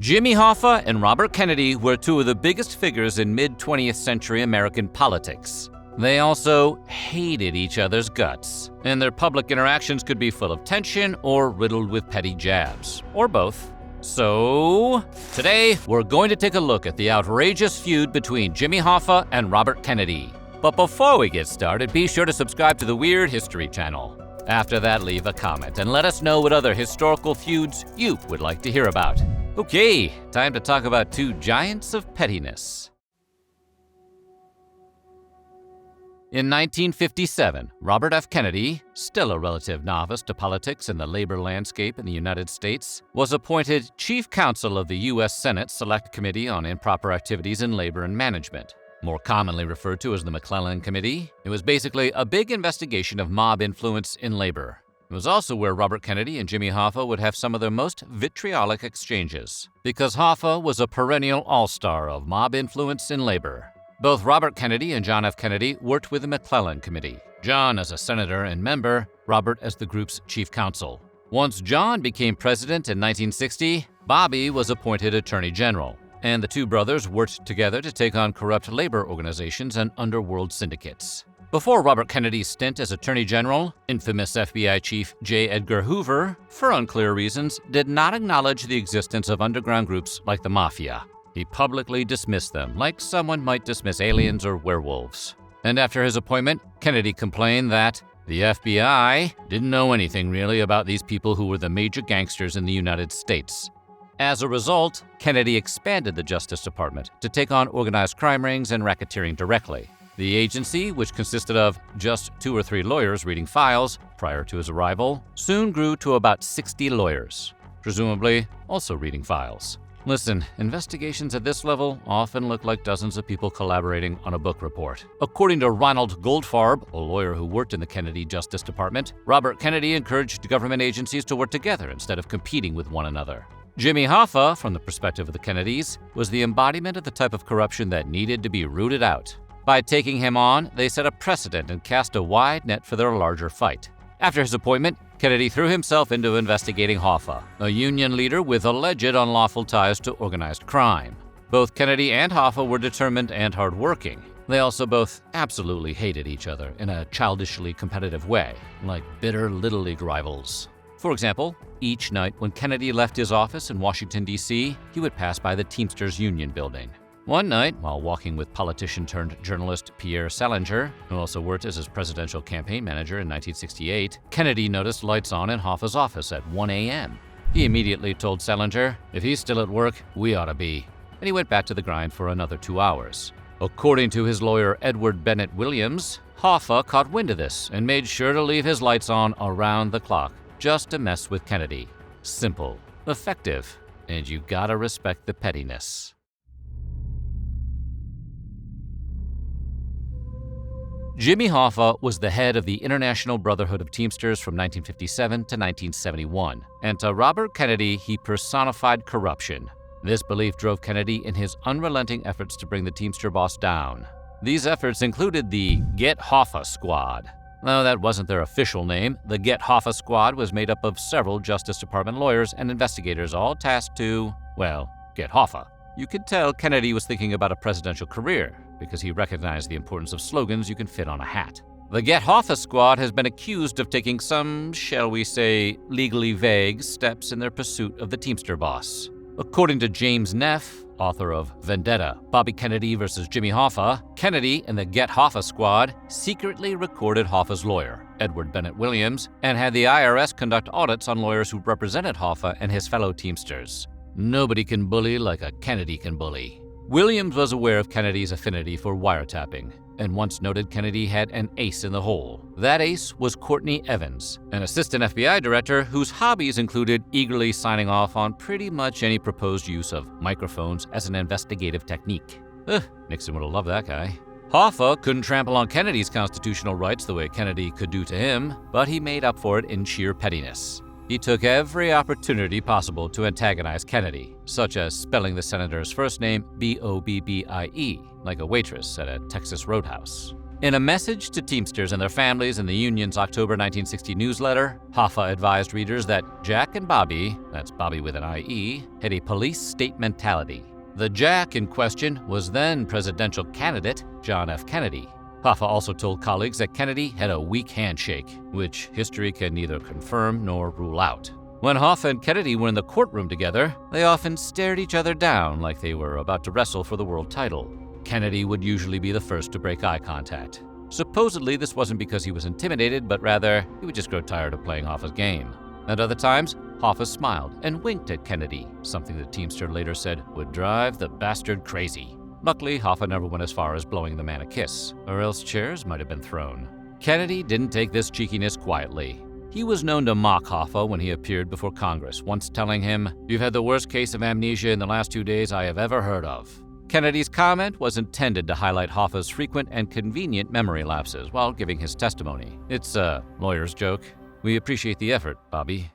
Jimmy Hoffa and Robert Kennedy were two of the biggest figures in mid-20th century American politics. They also hated each other's guts, and their public interactions could be full of tension or riddled with petty jabs, or both. So, today we're going to take a look at the outrageous feud between Jimmy Hoffa and Robert Kennedy. But before we get started, be sure to subscribe to the Weird History channel. After that, leave a comment and let us know what other historical feuds you would like to hear about. Okay, time to talk about two giants of pettiness. In 1957, Robert F. Kennedy, still a relative novice to politics and the labor landscape in the United States, was appointed Chief Counsel of the U.S. Senate Select Committee on Improper Activities in Labor and Management, more commonly referred to as the McClellan Committee. It was basically a big investigation of mob influence in labor. It was also where Robert Kennedy and Jimmy Hoffa would have some of their most vitriolic exchanges, because Hoffa was a perennial all-star of mob influence in labor. Both Robert Kennedy and John F. Kennedy worked with the McClellan Committee, John as a senator and member, Robert as the group's chief counsel. Once John became president in 1960, Bobby was appointed Attorney General, and the two brothers worked together to take on corrupt labor organizations and underworld syndicates. Before Robert Kennedy's stint as Attorney General, infamous FBI Chief J. Edgar Hoover, for unclear reasons, did not acknowledge the existence of underground groups like the Mafia. He publicly dismissed them, like someone might dismiss aliens or werewolves. And after his appointment, Kennedy complained that the FBI didn't know anything really about these people who were the major gangsters in the United States. As a result, Kennedy expanded the Justice Department to take on organized crime rings and racketeering directly. The agency, which consisted of just 2 or 3 lawyers reading files prior to his arrival, soon grew to about 60 lawyers, presumably also reading files. Listen, investigations at this level often look like dozens of people collaborating on a book report. According to Ronald Goldfarb, a lawyer who worked in the Kennedy Justice Department, Robert Kennedy encouraged government agencies to work together instead of competing with one another. Jimmy Hoffa, from the perspective of the Kennedys, was the embodiment of the type of corruption that needed to be rooted out. By taking him on, they set a precedent and cast a wide net for their larger fight. After his appointment, Kennedy threw himself into investigating Hoffa, a union leader with alleged unlawful ties to organized crime. Both Kennedy and Hoffa were determined and hardworking. They also both absolutely hated each other in a childishly competitive way, like bitter Little League rivals. For example, each night when Kennedy left his office in Washington, D.C., he would pass by the Teamsters Union building. One night, while walking with politician-turned-journalist Pierre Salinger, who also worked as his presidential campaign manager in 1968, Kennedy noticed lights on in Hoffa's office at 1 a.m. He immediately told Salinger, "If he's still at work, we ought to be." And he went back to the grind for another 2 hours. According to his lawyer Edward Bennett Williams, Hoffa caught wind of this and made sure to leave his lights on around the clock, just to mess with Kennedy. Simple, effective, and you gotta respect the pettiness. Jimmy Hoffa was the head of the International Brotherhood of Teamsters from 1957 to 1971, and to Robert Kennedy, he personified corruption. This belief drove Kennedy in his unrelenting efforts to bring the Teamster boss down. These efforts included the Get Hoffa Squad. Though that wasn't their official name, the Get Hoffa Squad was made up of several Justice Department lawyers and investigators, all tasked to, well, get Hoffa. You could tell Kennedy was thinking about a presidential career, because he recognized the importance of slogans you can fit on a hat. The Get Hoffa Squad has been accused of taking some, shall we say, legally vague steps in their pursuit of the Teamster boss. According to James Neff, author of Vendetta, Bobby Kennedy vs. Jimmy Hoffa, Kennedy and the Get Hoffa Squad secretly recorded Hoffa's lawyer, Edward Bennett Williams, and had the IRS conduct audits on lawyers who represented Hoffa and his fellow Teamsters. Nobody can bully like a Kennedy can bully. Williams was aware of Kennedy's affinity for wiretapping, and once noted Kennedy had an ace in the hole. That ace was Courtney Evans, an assistant FBI director whose hobbies included eagerly signing off on pretty much any proposed use of microphones as an investigative technique. Nixon would have loved that guy. Hoffa couldn't trample on Kennedy's constitutional rights the way Kennedy could do to him, but he made up for it in sheer pettiness. He took every opportunity possible to antagonize Kennedy, such as spelling the senator's first name B-O-B-B-I-E, like a waitress at a Texas roadhouse. In a message to Teamsters and their families in the union's October 1960 newsletter, Hoffa advised readers that Jack and Bobby, that's Bobby with an IE, had a police state mentality. The Jack in question was then presidential candidate John F. Kennedy. Hoffa also told colleagues that Kennedy had a weak handshake, which history can neither confirm nor rule out. When Hoffa and Kennedy were in the courtroom together, they often stared each other down like they were about to wrestle for the world title. Kennedy would usually be the first to break eye contact. Supposedly, this wasn't because he was intimidated, but rather he would just grow tired of playing Hoffa's game. At other times, Hoffa smiled and winked at Kennedy, something the Teamster later said would drive the bastard crazy. Luckily, Hoffa never went as far as blowing the man a kiss, or else chairs might have been thrown. Kennedy didn't take this cheekiness quietly. He was known to mock Hoffa when he appeared before Congress, once telling him, "You've had the worst case of amnesia in the last 2 days I have ever heard of." Kennedy's comment was intended to highlight Hoffa's frequent and convenient memory lapses while giving his testimony. It's a lawyer's joke. We appreciate the effort, Bobby.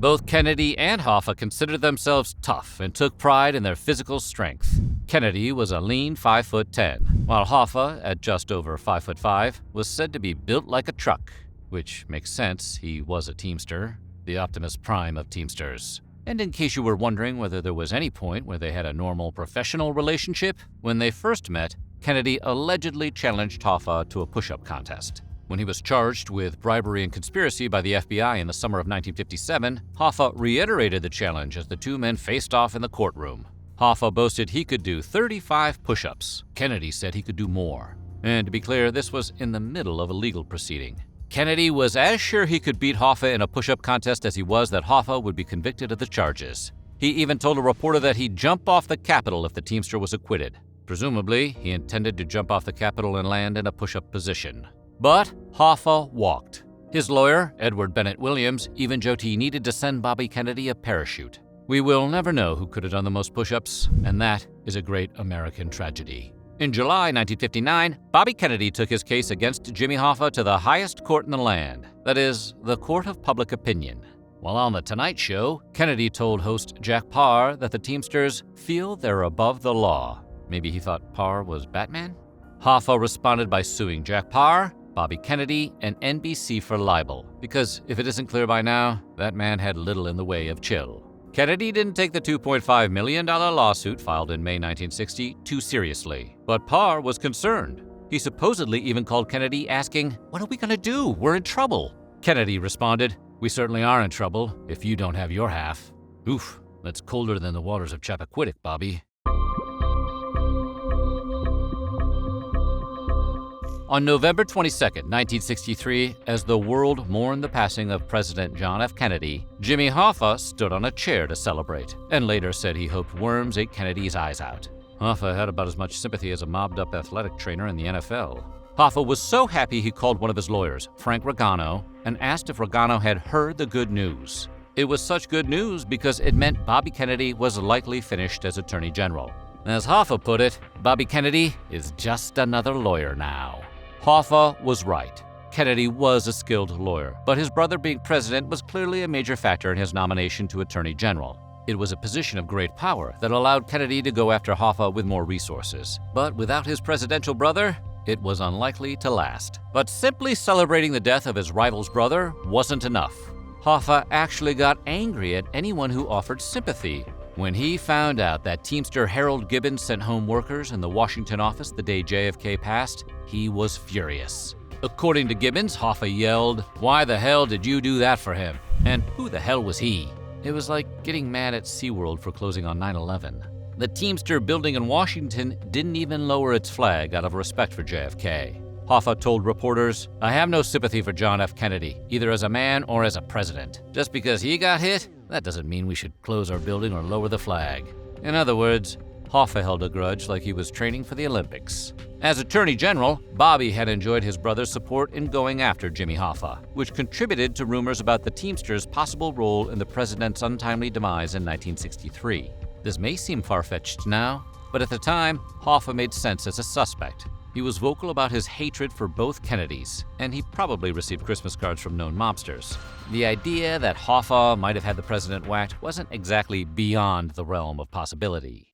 Both Kennedy and Hoffa considered themselves tough and took pride in their physical strength. Kennedy was a lean 5'10", while Hoffa, at just over 5'5", was said to be built like a truck, which makes sense, he was a Teamster. The Optimus Prime of Teamsters. And in case you were wondering whether there was any point where they had a normal professional relationship, when they first met, Kennedy allegedly challenged Hoffa to a push-up contest. When he was charged with bribery and conspiracy by the FBI in the summer of 1957, Hoffa reiterated the challenge as the two men faced off in the courtroom. Hoffa boasted he could do 35 push-ups. Kennedy said he could do more. And to be clear, this was in the middle of a legal proceeding. Kennedy was as sure he could beat Hoffa in a push-up contest as he was that Hoffa would be convicted of the charges. He even told a reporter that he'd jump off the Capitol if the Teamster was acquitted. Presumably, he intended to jump off the Capitol and land in a push-up position. But Hoffa walked. His lawyer, Edward Bennett Williams, even joked he needed to send Bobby Kennedy a parachute. We will never know who could have done the most push-ups, and that is a great American tragedy. In July 1959, Bobby Kennedy took his case against Jimmy Hoffa to the highest court in the land, that is, the Court of Public Opinion. While on The Tonight Show, Kennedy told host Jack Paar that the Teamsters feel they're above the law. Maybe he thought Paar was Batman? Hoffa responded by suing Jack Paar, Bobby Kennedy, and NBC for libel, because if it isn't clear by now, that man had little in the way of chill. Kennedy didn't take the $2.5 million lawsuit filed in May 1960 too seriously, but Paar was concerned. He supposedly even called Kennedy asking, "What are we going to do? We're in trouble." Kennedy responded, "We certainly are in trouble if you don't have your half." Oof, that's colder than the waters of Chappaquiddick, Bobby. On November 22, 1963, as the world mourned the passing of President John F. Kennedy, Jimmy Hoffa stood on a chair to celebrate, and later said he hoped worms ate Kennedy's eyes out. Hoffa had about as much sympathy as a mobbed-up athletic trainer in the NFL. Hoffa was so happy he called one of his lawyers, Frank Regano, and asked if Regano had heard the good news. It was such good news because it meant Bobby Kennedy was likely finished as Attorney General. As Hoffa put it, Bobby Kennedy is just another lawyer now. Hoffa was right. Kennedy was a skilled lawyer, but his brother being president was clearly a major factor in his nomination to Attorney General. It was a position of great power that allowed Kennedy to go after Hoffa with more resources. But without his presidential brother, it was unlikely to last. But simply celebrating the death of his rival's brother wasn't enough. Hoffa actually got angry at anyone who offered sympathy. When he found out that Teamster Harold Gibbons sent home workers in the Washington office the day JFK passed, he was furious. According to Gibbons, Hoffa yelled, "Why the hell did you do that for him? And who the hell was he?" It was like getting mad at SeaWorld for closing on 9/11. The Teamster building in Washington didn't even lower its flag out of respect for JFK. Hoffa told reporters, "I have no sympathy for John F. Kennedy, either as a man or as a president. Just because he got hit, that doesn't mean we should close our building or lower the flag." In other words, Hoffa held a grudge like he was training for the Olympics. As Attorney General, Bobby had enjoyed his brother's support in going after Jimmy Hoffa, which contributed to rumors about the Teamsters' possible role in the president's untimely demise in 1963. This may seem far-fetched now, but at the time, Hoffa made sense as a suspect. He was vocal about his hatred for both Kennedys, and he probably received Christmas cards from known mobsters. The idea that Hoffa might have had the president whacked wasn't exactly beyond the realm of possibility.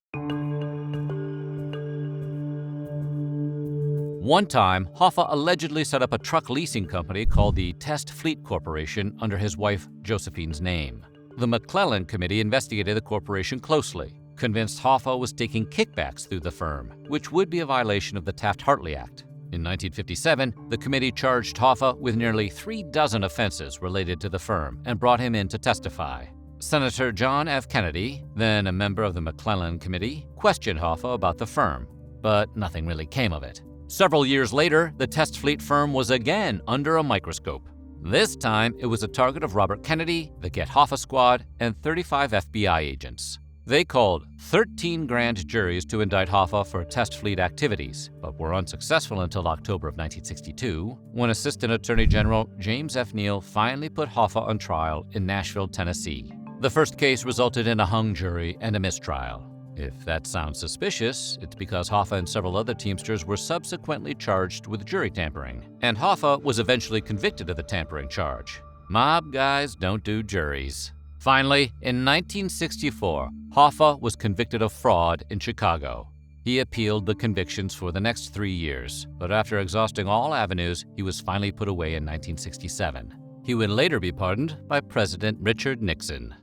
One time, Hoffa allegedly set up a truck leasing company called the Test Fleet Corporation under his wife Josephine's name. The McClellan Committee investigated the corporation closely, convinced Hoffa was taking kickbacks through the firm, which would be a violation of the Taft-Hartley Act. In 1957, the committee charged Hoffa with nearly 36 offenses related to the firm and brought him in to testify. Senator John F. Kennedy, then a member of the McClellan Committee, questioned Hoffa about the firm, but nothing really came of it. Several years later, the Test Fleet firm was again under a microscope. This time, it was a target of Robert Kennedy, the Get Hoffa Squad, and 35 FBI agents. They called 13 grand juries to indict Hoffa for Test Fleet activities, but were unsuccessful until October of 1962, when Assistant Attorney General James F. Neal finally put Hoffa on trial in Nashville, Tennessee. The first case resulted in a hung jury and a mistrial. If that sounds suspicious, it's because Hoffa and several other Teamsters were subsequently charged with jury tampering, and Hoffa was eventually convicted of the tampering charge. Mob guys don't do juries. Finally, in 1964, Hoffa was convicted of fraud in Chicago. He appealed the convictions for the next 3 years, but after exhausting all avenues, he was finally put away in 1967. He would later be pardoned by President Richard Nixon.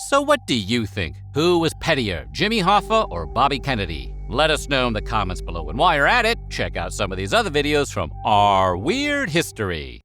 So what do you think? Who was pettier, Jimmy Hoffa or Bobby Kennedy? Let us know in the comments below. And while you're at it, check out some of these other videos from our weird history.